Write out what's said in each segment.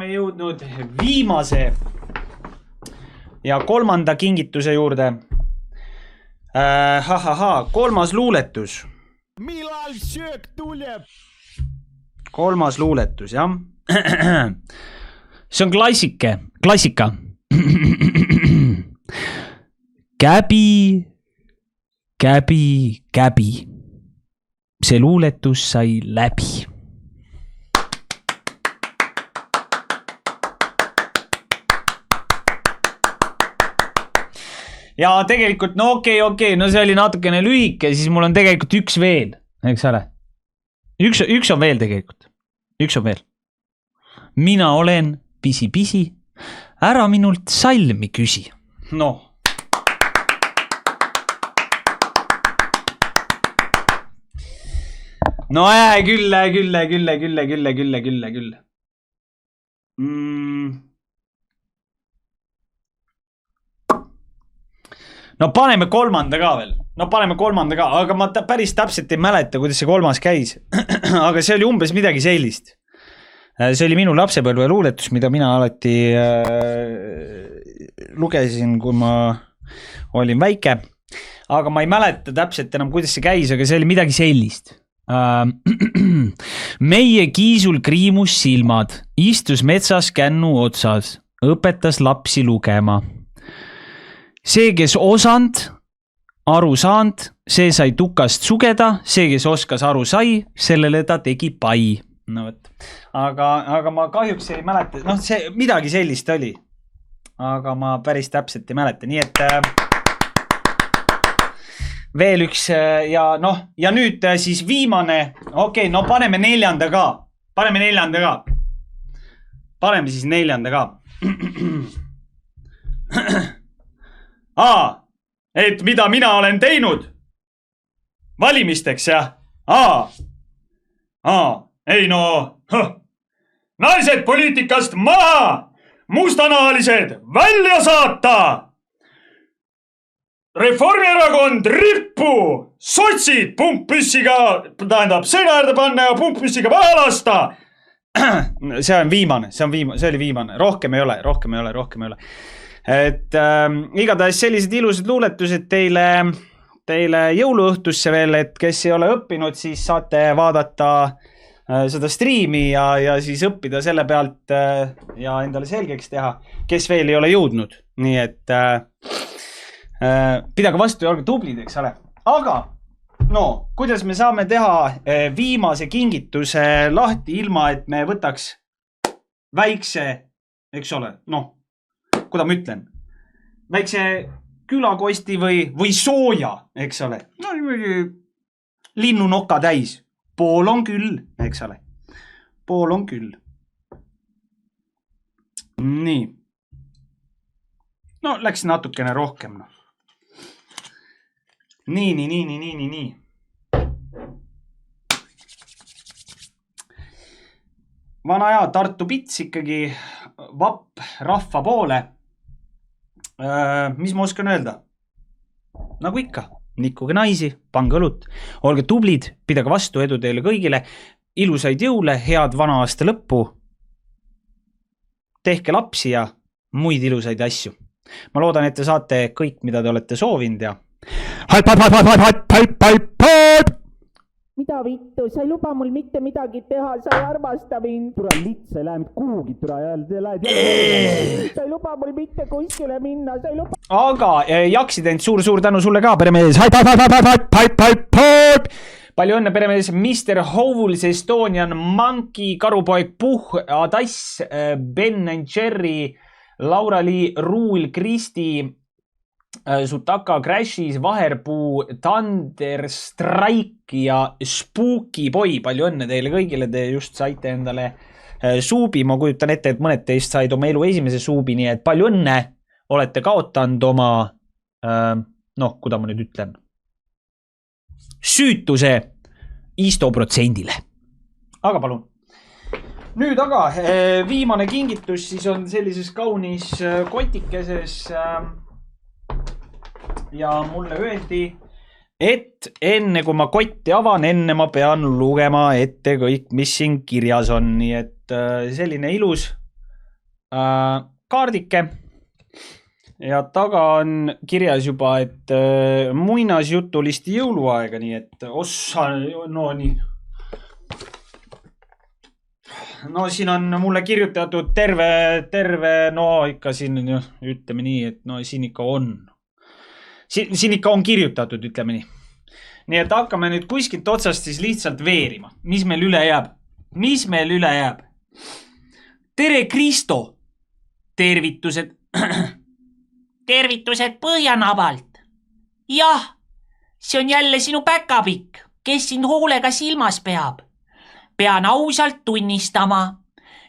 oleme jõudnud viimase ja kolmanda kingituse juurde. Kolmas luuletus. Millal söök tuleb? Kolmas luuletus, jah. See on klassika. Käbi. See luuletus sai läbi. Ja tegelikult, no okei, no see oli natukene lühike, siis mul on tegelikult üks veel, eks ole? Üks on veel tegelikult. Üks on veel. Mina olen pisi, ära minult salmi küsi. No. No küll. No paneme kolmanda ka veel. Aga ma päris täpselt ei mäleta, kuidas see kolmas käis. Aga see oli umbes midagi sellist. See oli minu lapsepõlve luuletus, mida mina alati lugesin, kui ma olin väike. Aga ma ei mäleta täpselt enam, kuidas see käis, aga see oli midagi sellist. Meie kiisul kriimus silmad, istus metsas kännu otsas, õpetas lapsi lugema. See, kes osand, aru saanud, see sai tukast sugeda, see, kes oskas aru sai, sellele ta tegi pai. No, võt. Aga ma kahjuks ei mäleta, noh, see midagi sellist oli. Aga ma päris täpselt ei mäleta, nii et veel üks ja nüüd siis viimane, okei, no paneme neljanda ka. Paneme siis neljanda ka. Et mida mina olen teinud valimisteks, jah? Ei no, naised poliitikast maha, mustanahalised välja saata, Reformierakond rippu, sotsid pumppüssiga, tähendab segaärde panna ja pumppüssiga pähe lasta. See oli viimane, rohkem ei ole. Et igatahes sellised ilusad luuletused teile jõuluõhtusse veel, et kes ei ole õppinud, siis saate vaadata seda striimi ja siis õppida selle pealt ja endale selgeks teha, kes veel ei ole jõudnud. Nii et pidage vastu ja olge tublid, eks ole. Aga kuidas me saame teha viimase kingituse lahti ilma, et me võtaks väikse, eks ole, kuidas ma ütlen, väikse külakosti või sooja, eks ole. Linnu noka täis. Pool on küll, eks ole. Pool on küll. Nii. No, läks natukene rohkem. Nii. Vana ja Tartu Pits ikkagi vapp rahva poole. Mis ma oskan öelda? Nagu ikka, nikkuge naisi, pange õlut, olge tublid, pidage vastu, edu teile kõigile, ilusaid jõule, head vana aasta lõppu, tehke lapsi ja muid ilusaid asju. Ma loodan, et te saate kõik, mida te olete soovinud ja Mida vittu, sa ei luba mul mitte midagi teha, sa ei armasta mind. Tule litsa, ei lähe mitte kuhugi, sa ei luba mul mitte kuskile minna, sa ei luba. Aga jaksident, suur tänu sulle ka, peremees. Palju õnne, peremees, Mr. Hovuls, Estonian, Monkey, Karupoeg, Puh, Adass, Ben and Jerry, Laura-Lee, Ruul, Kristi, Sutaka, Crashis, Vaherpuu, Thunder, Strike ja Spooky Boy. Palju õnne teile kõigile, te just saite endale suubi. Ma kujutan ette, et mõned teist said oma elu esimese suubi, nii et palju õnne. Olete kaotanud oma, kuidas ma nüüd ütlen, süütuse 100%. Aga palun. Nüüd aga viimane kingitus siis on sellises kaunis kotikeses ja mulle öeldi, et enne kui ma kotti avan, enne ma pean lugema ette kõik, mis siin kirjas on. Nii et selline ilus kaardike ja taga on kirjas juba, et muinasjutulist jõuluaega, nii et ossa, no nii. No siin on mulle kirjutatud terve, no ikka siin ütleme nii, et no siin ikka on. Siin ikka on kirjutatud, ütleme nii. Nii et hakkame nüüd kuskilt otsast siis lihtsalt veerima. Mis meil üle jääb? Tere, Kristo! Tervitused. Tervitused Põhjanabalt. Jah, see on jälle sinu päkapikk, kes sind hoolega silmas peab. Pean ausalt tunnistama.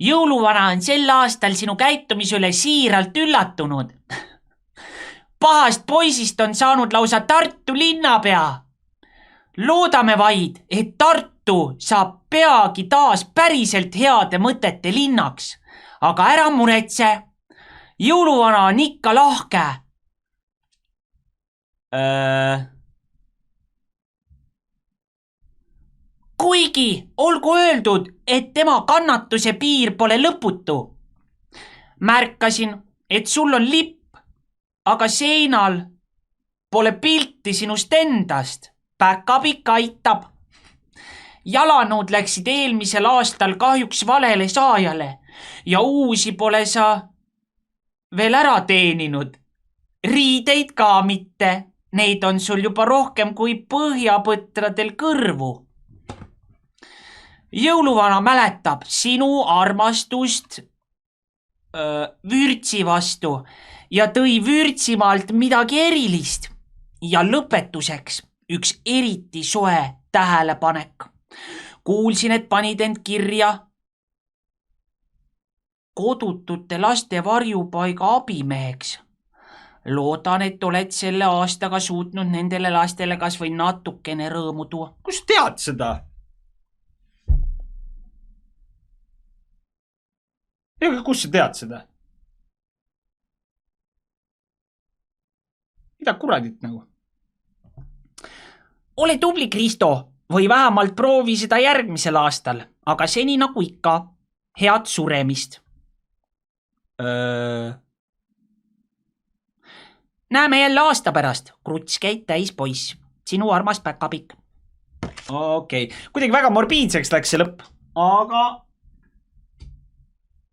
Jõuluvana on sel aastal sinu käitumise üle siiralt üllatunud. Pahast poisist on saanud lausa Tartu linnapea. Loodame vaid, et Tartu saab peagi taas päriselt heade mõtete linnaks. Aga ära muretse. Jõuluvana on ikka lahke. Kuigi olgu öeldud, et tema kannatuse piir pole lõputu. Märkasin, et sul on lipp, aga seinal pole pilti sinust endast. Päkapikk aitab. Jalanõud läksid eelmisel aastal kahjuks valele saajale ja uusi pole sa veel ära teeninud. Riideid ka mitte. Neid on sul juba rohkem kui põhjapõtradel kõrvu. Jõuluvana mäletab sinu armastust vürtsi vastu ja tõi vürtsimaalt midagi erilist. Ja lõpetuseks üks eriti soe tähelepanek. Kuulsin, et panid end kirja kodutute laste varjupaiga abimeheks. Loodan, et oled selle aastaga suutnud nendele lastele kas või natukene rõõmu tuua. Kus tead seda? Kus sa tead seda? Mida kuradit nagu? Ole tubli, Kristo, või vähemalt proovi seda järgmisel aastal, aga seni nagu ikka. Head suremist. Näeme jälle aasta pärast. Krutskeid täis poiss. Sinu armas päkapikk. Okei. Kuidagi väga morbiidseks läks see lõpp, aga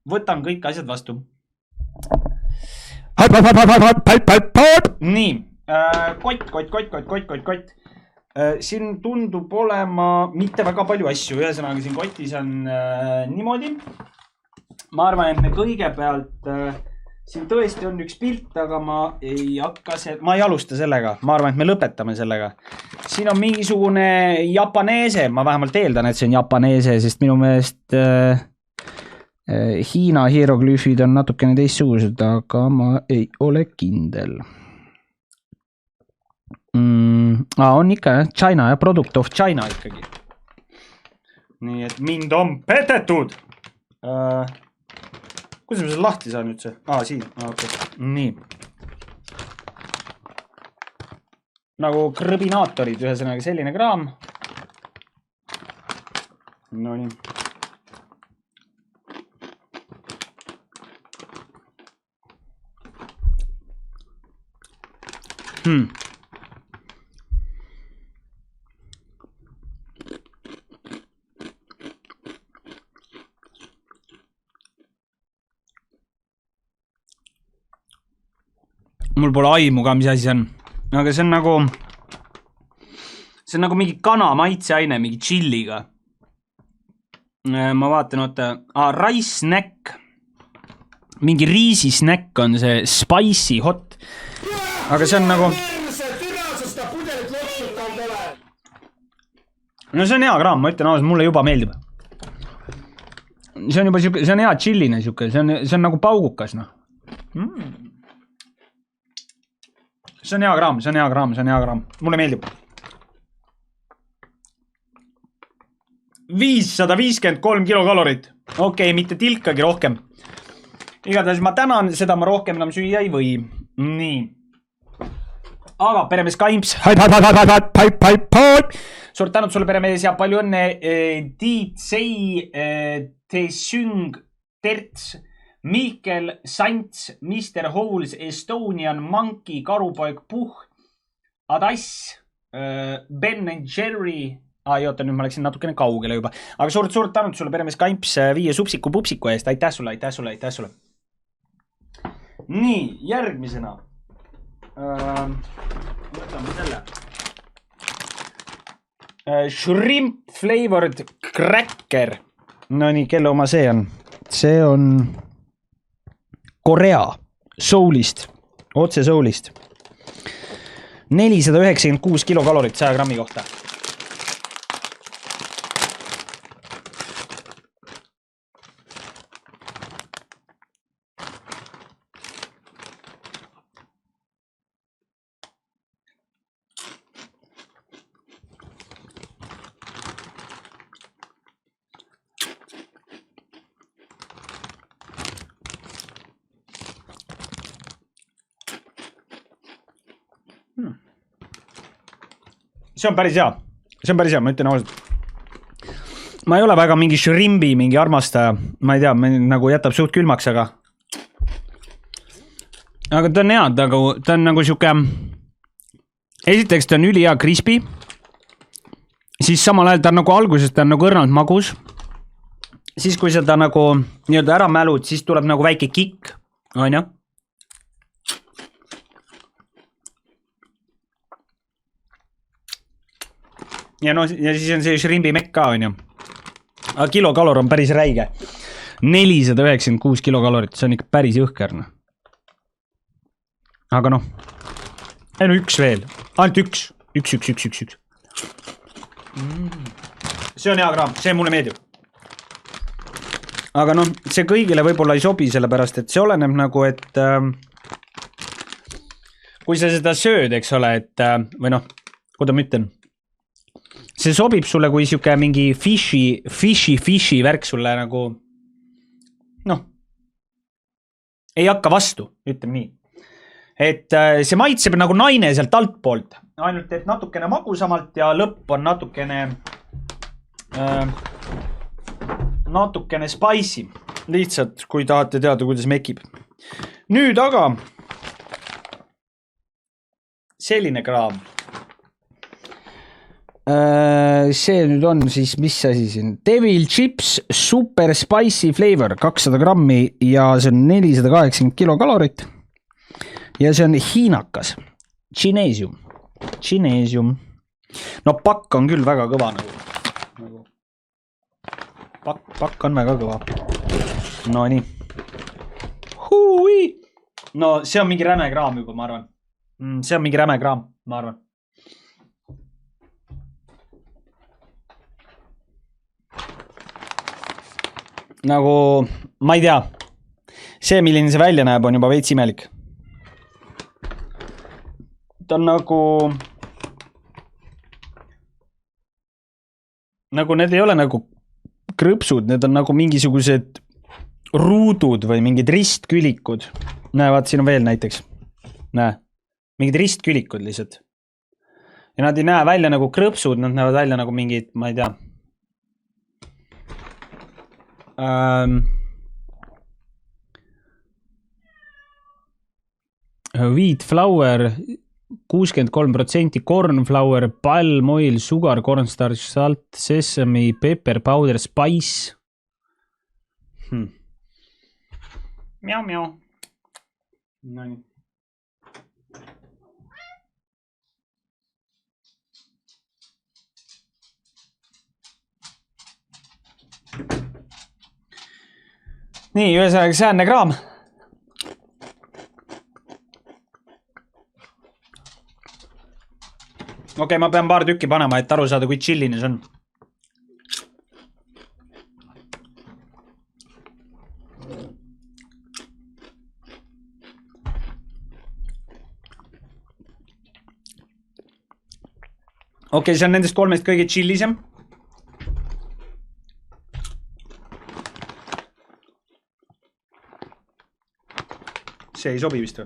võtan kõik asjad vastu. Nii. Kott. Siin tundub olema mitte väga palju asju. Ühesõnaga siin kotis on niimoodi. Ma arvan, et me kõigepealt siin tõesti on üks pilt, aga ma ei alusta sellega. Ma arvan, et me lõpetame sellega. Siin on mingisugune japaneese. Ma vähemalt eeldan, et see on japaneese, sest minu meelest Hiina hieroglüüfid on natukene teistsugused, aga ma ei ole kindel. On ikka China ja product of China ikkagi. Nii et mind on petetud. Kuidas ma selle lahti saan nüüd see? Siin. Okay. Nii. Nagu krõbinaatorid, ühesõnaga selline kraam. No nii. Mul pole aimu ka, mis asi see on. Aga see on nagu mingi kana maitseaine, mingi chilliga. Ma vaatan, rice snack. Mingi riisisnäkk on see spicy hot. Aga see on nagu... No see on hea kraam, ma ütlen ausalt, mulle juba meeldib. See on juba siuke, see on hea chilline siuke, see on nagu paugukas, noh. See on hea kraam. Mulle meeldib. 553 kilokalorit. Okei, mitte tilkagi rohkem. Igatahes ma tänan, seda ma rohkem enam süüa ei või. Nii. Aga peremees Kaimps. Suurt tänud sulle, peremees, ja palju õnne. DJ Te Syng Terts Mihkel Sants, Mr Holes, Estonian Monkey, Karupoeg Puh, Adass, Ben and Jerry. Oota, nüüd ma läksin natukene kaugele juba. Aga suurt tänud sulle, peremees Kamps, 5 supsiku-pupsiku eest. Aitäh sulle. Nii, järgmisena. Võtame selle. Shrimp flavored cracker. No nii, kelle oma see on? See on Korea Soulist, otse Soulist. 496 kilokalorit 100 grammi kohta. See on päris hea, ma ütlen ausalt. Ma ei ole väga mingi shrimbi, mingi armastaja, ma ei tea, nagu jätab suht külmaks, aga ta on hea, ta on nagu siuke, esiteks ta on ülihea crispy, siis samal ajal ta on nagu alguses, ta on nagu õrnalt magus, siis kui seda nagu nii-öelda ära mälud, siis tuleb nagu väike kikk, on ju? Ja siis on see shrimbi mekk ka, on ju. Aga kilokalor on päris räige. 496 kilokalorit, see on ikka päris jõhker. Aga noh. Ei no üks veel. Ainult üks. Üks. See on hea kraam, see mulle meeldib. Aga noh, see kõigile võib-olla ei sobi sellepärast, et see oleneb nagu, et kui sa seda sööd, eks ole, et või noh, kuidas ma ütlen, see sobib sulle kui siuke mingi fishy värk sulle nagu, noh, ei hakka vastu, ütleme nii. Et see maitseb nagu naine sealt altpoolt, ainult et natukene magusamalt ja lõpp on natukene spicy. Lihtsalt, kui tahate teada, kuidas mekib. Nüüd aga selline kraam. See nüüd on siis, mis asi siin? Devil Chips Super Spicy Flavor 200 grammi ja see on 480 kilokalorit. Ja see on hiinakas. Chinesium. No pakk on küll väga kõva nagu. Pakk on väga kõva. No nii. Hui! No see on mingi räme kraam juba, ma arvan. See on mingi räme kraam, ma arvan. Nagu, ma ei tea, see, milline see välja näeb, on juba veits imelik. Ta on nagu need ei ole nagu krõpsud, need on nagu mingisugused ruudud või mingid ristkülikud. Näe, vaat siin on veel näiteks. Näe, mingid ristkülikud lihtsalt. Ja nad ei näe välja nagu krõpsud, nad näevad välja nagu mingid, ma ei tea, wheat flour 63%, corn flour, palm oil, sugar, cornstarch, salt, sesame, pepper powder, spice. Miau. No nii. Nii, ühesõnaga säänne kraam. Okei, ma pean paar tükki panema, et aru saada, kui chilline see on. Okei, see on nendest kolmest kõige chillisem. See ei sobi vist või?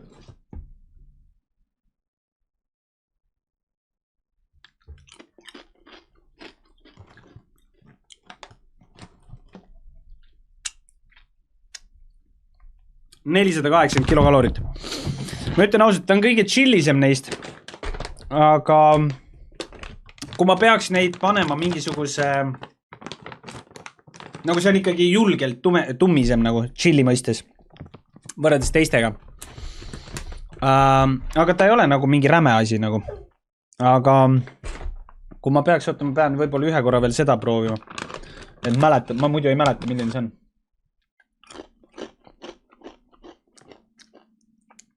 480 kilokalorit. Ma ütlen ausalt, ta on kõige chillisem neist. Aga kui ma peaks neid panema mingisuguse... Nagu see on ikkagi julgelt tummisem nagu chilli mõistes. Võrreldes teistega. Aga ta ei ole nagu mingi räme asi nagu. Aga kui ma peaks võtma, ma pean võib-olla ühe korra veel seda proovima. Et mäletan, ma muidu ei mäleta, milline see on.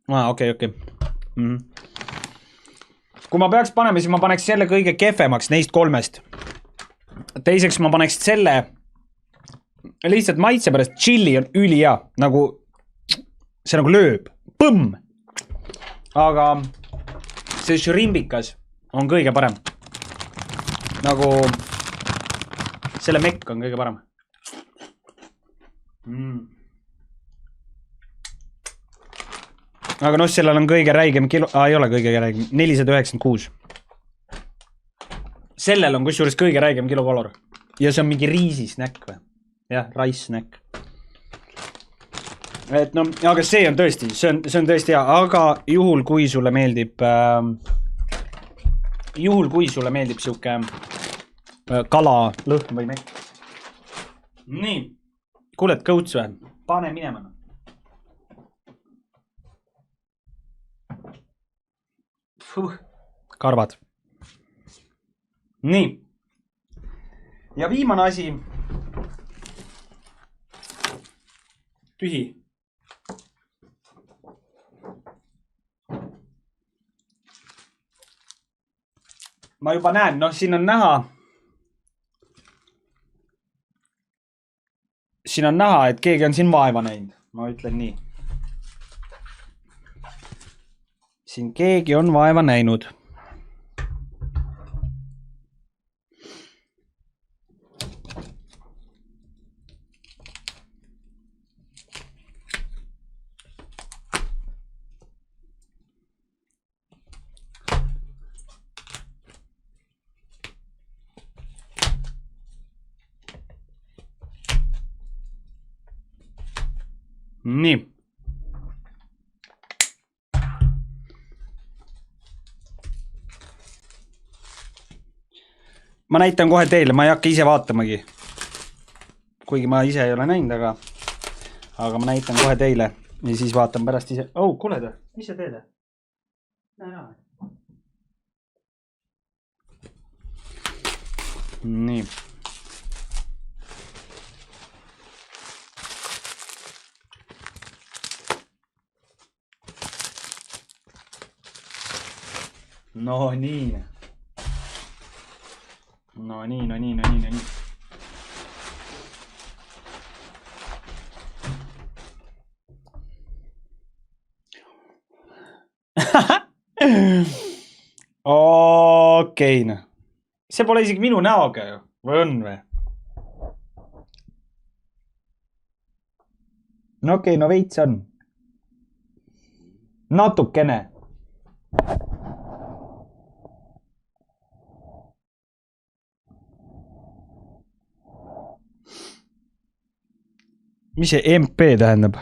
Okei. Kui ma peaks panema, siis ma paneks selle kõige kehvemaks neist kolmest. Teiseks ma paneks selle lihtsalt maitse pärast. Chili on ülihea. Nagu see nagu lööb. Põmm! Aga see shrimbikas on kõige parem. Nagu selle mekk on kõige parem. Aga noh, sellel on kõige räigem kilo... ei ole kõige räigem. 496. Sellel on kusjuures kõige räigem kilokalor. Ja see on mingi riisisnäkk või? Jah, raissnäkk. Et no, aga see on tõesti, see on tõesti hea. Aga juhul, kui sulle meeldib siuke kala, lõhn või mekk. Nii. Kuuled kõuts või? Pane minema. Karvad. Nii. Ja viimane asi. Tühi. Ma juba näen, noh, siin on näha. Siin on näha, et keegi on siin vaeva näinud. Ma ütlen nii. Siin keegi on vaeva näinud. Nii. Ma näitan kohe teile, ma ei hakka ise vaatamagi. Kuigi ma ise ei ole näinud, aga ma näitan kohe teile ja siis vaatan pärast ise. Kuule ta, mis sa teed? Nii. No nii. Okei, noh. See pole isegi minu näoga ju. Või on või? No okei, no veits on. Natukene. Mis see MP tähendab?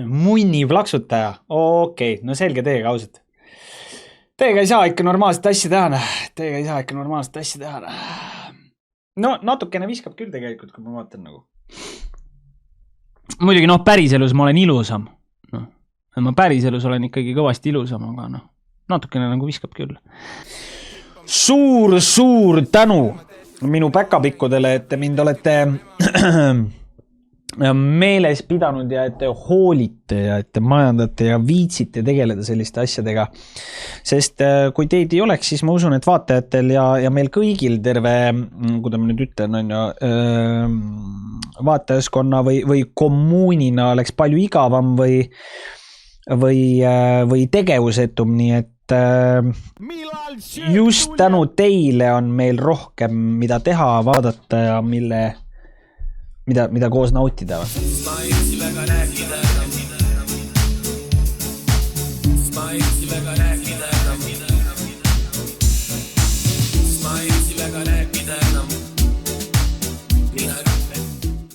Munni plaksutaja. Okei, no selge teega ausalt. Teega ei saa ikka normaalset asja teha. No natukene viskab küll tegelikult, kui ma vaatan nagu. Muidugi noh, päriselus ma olen ilusam. No, ma päriselus olen ikkagi kõvasti ilusam, aga noh, natukene nagu viskab küll. Suur tänu minu päkapikkudele, et te mind olete meeles pidanud ja et te hoolite ja et te majandate ja viitsite tegeleda selliste asjadega. Sest kui teid ei oleks, siis ma usun, et vaatajatel ja meil kõigil terve, kui ma nüüd ütlen, on ju, vaatajaskonna või kommuunina oleks palju igavam või tegevusetum, nii et just tänu teile on meil rohkem mida teha, vaadata ja mida koos nautida. üksi väga rääkida.